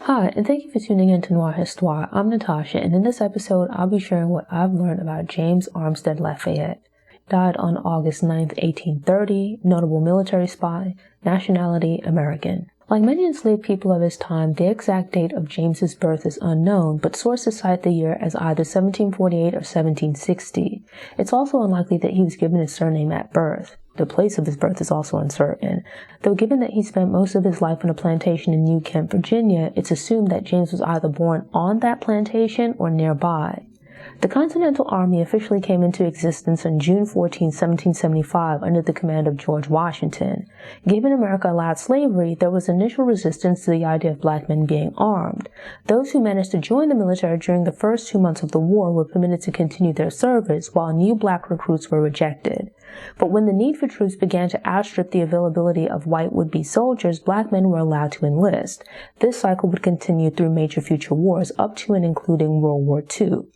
Hi, and thank you for tuning in to Noir Histoire. I'm Natasha, and in this episode, I'll be sharing what I've learned about James Armistead Lafayette. Died on August 9, 1830, notable military spy, nationality American. Like many enslaved people of his time, the exact date of James's birth is unknown, but sources cite the year as either 1748 or 1760. It's also unlikely that he was given his surname at birth. The place of his birth is also uncertain, though given that he spent most of his life on a plantation in New Kent, Virginia, it's assumed that James was either born on that plantation or nearby. The Continental Army officially came into existence on June 14, 1775, under the command of George Washington. Given America allowed slavery, there was initial resistance to the idea of black men being armed. Those who managed to join the military during the first 2 months of the war were permitted to continue their service, while new black recruits were rejected. But when the need for troops began to outstrip the availability of white would-be soldiers, black men were allowed to enlist. This cycle would continue through major future wars, up to and including World War II.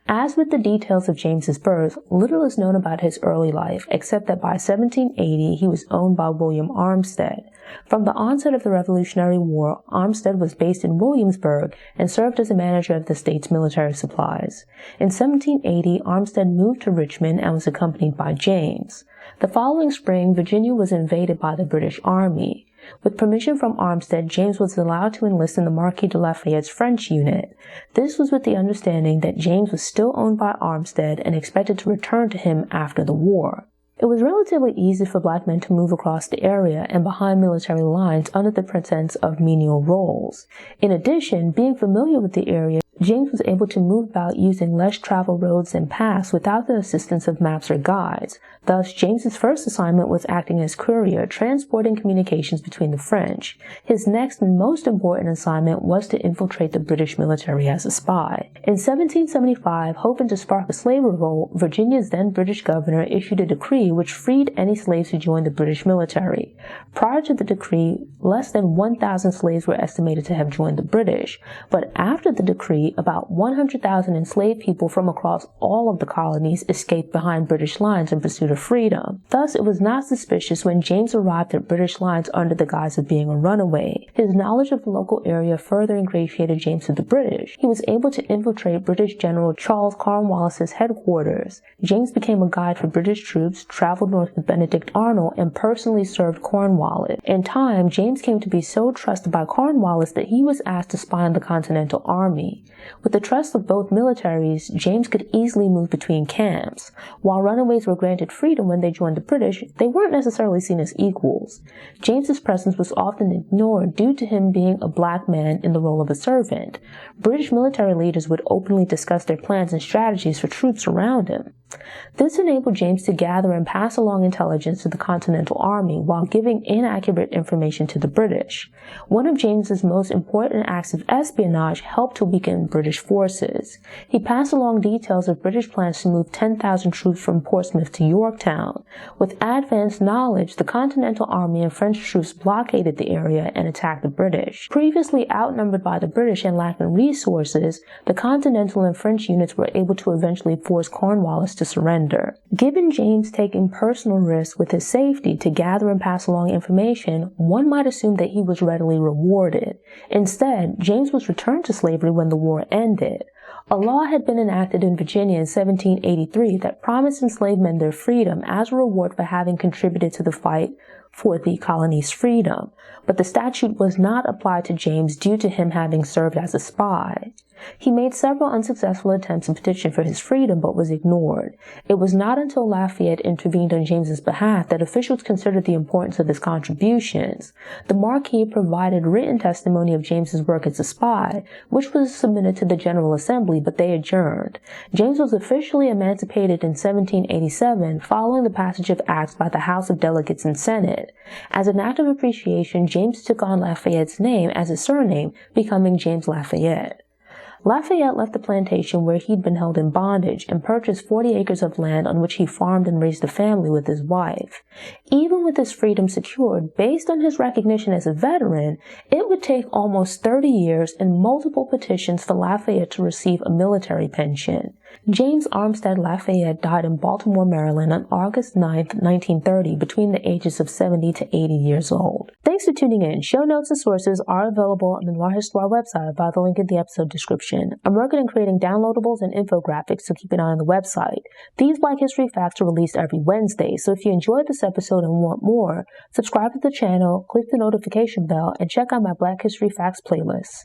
As with the details of James's birth, little is known about his early life, except that by 1780 he was owned by William Armistead. From the onset of the Revolutionary War, Armistead was based in Williamsburg and served as a manager of the state's military supplies. In 1780, Armistead moved to Richmond and was accompanied by James. The following spring, Virginia was invaded by the British Army. With permission from Armistead, James was allowed to enlist in the Marquis de Lafayette's French unit. This was with the understanding that James was still owned by Armistead and expected to return to him after the war. It was relatively easy for black men to move across the area and behind military lines under the pretense of menial roles. In addition, being familiar with the area, James was able to move about using less traveled roads and paths without the assistance of maps or guides. Thus, James's first assignment was acting as courier, transporting communications between the French. His next and most important assignment was to infiltrate the British military as a spy. In 1775, hoping to spark a slave revolt, Virginia's then British governor issued a decree which freed any slaves who joined the British military. Prior to the decree, less than 1,000 slaves were estimated to have joined the British, but after the decree, about 100,000 enslaved people from across all of the colonies escaped behind British lines in pursuit of freedom. Thus, it was not suspicious when James arrived at British lines under the guise of being a runaway. His knowledge of the local area further ingratiated James to the British. He was able to infiltrate British General Charles Cornwallis's headquarters. James became a guide for British troops, traveled north with Benedict Arnold, and personally served Cornwallis. In time, James came to be so trusted by Cornwallis that he was asked to spy on the Continental Army. With the trust of both militaries, James could easily move between camps. While runaways were granted freedom when they joined the British, they weren't necessarily seen as equals. James's presence was often ignored due to him being a black man in the role of a servant. British military leaders would openly discuss their plans and strategies for troops around him. This enabled James to gather and pass along intelligence to the Continental Army while giving inaccurate information to the British. One of James's most important acts of espionage helped to weaken British forces. He passed along details of British plans to move 10,000 troops from Portsmouth to Yorktown. With advanced knowledge, the Continental Army and French troops blockaded the area and attacked the British. Previously outnumbered by the British and lacking resources, the Continental and French units were able to eventually force Cornwallis to surrender. Given James taking personal risks with his safety to gather and pass along information, one might assume that he was readily rewarded. Instead, James was returned to slavery when the war ended. A law had been enacted in Virginia in 1783 that promised enslaved men their freedom as a reward for having contributed to the fight for the colony's freedom, but the statute was not applied to James due to him having served as a spy. He made several unsuccessful attempts to petition for his freedom, but was ignored. It was not until Lafayette intervened on James's behalf that officials considered the importance of his contributions. The Marquis provided written testimony of James's work as a spy, which was submitted to the General Assembly, but they adjourned. James was officially emancipated in 1787, following the passage of acts by the House of Delegates and Senate. As an act of appreciation, James took on Lafayette's name as his surname, becoming James Lafayette. Lafayette left the plantation where he'd been held in bondage and purchased 40 acres of land on which he farmed and raised a family with his wife. Even with his freedom secured, based on his recognition as a veteran, it would take almost 30 years and multiple petitions for Lafayette to receive a military pension. James Armistead Lafayette died in Baltimore, Maryland on August 9, 1930, between the ages of 70 to 80 years old. Thanks for tuning in. Show notes and sources are available on the Noir Histoire website via the link in the episode description. I'm working on creating downloadables and infographics, so keep an eye on the website. These Black History Facts are released every Wednesday, so if you enjoyed this episode and want more, subscribe to the channel, click the notification bell, and check out my Black History Facts playlist.